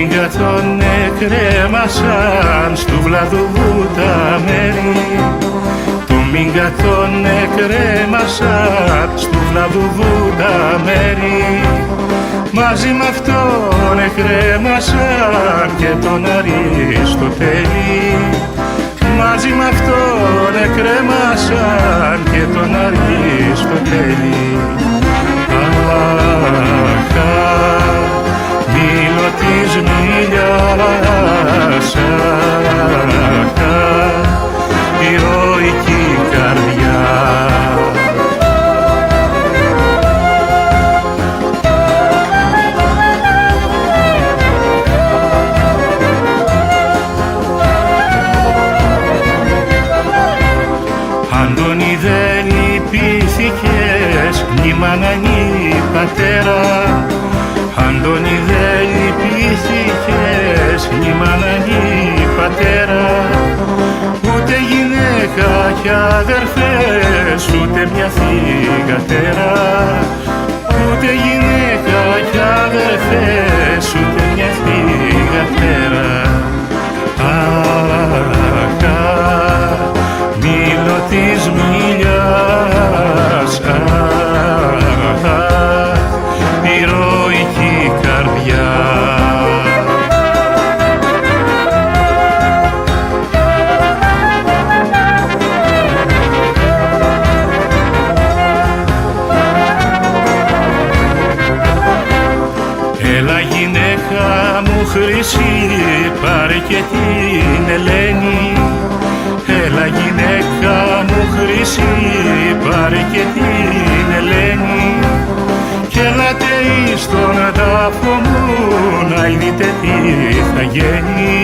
μίγκα τον εκρέμασαν στου βλαδούβου τα μέρη. Το μίγκα τον εκρέμασαν στου βλαδούβου τα μέρη. Μαζί μ' αυτόν εκρέμασαν και τον Αριστοτέλη. Μαζί μ' αυτόν εκρέμασαν και τον Αριστοτέλη. Μήλο της Μήλιας, ηρωική καρδιά. Αντώνη δεν λυπήθηκες, μνήμα να νι πατέρα. Αντώνη δεν λυπήθηκες, μνήμα να νι πατέρα. Ούτε γυναίκα κι αδερφές, ούτε μια θυγατέρα. Ούτε γυναίκα κι αδερφές, ούτε μια θυγατέρα. Μήλο της Μήλιας, ηρωική καρδιά. Έλα γυναίκα μου χρυσή, πάρε και την Ελένη. Έλα γυναίκα μου χρυσή, πάρε και την Ελένη. Κι έλατε εις τον τάφο μου, να ειδείτε τι θα γίνει.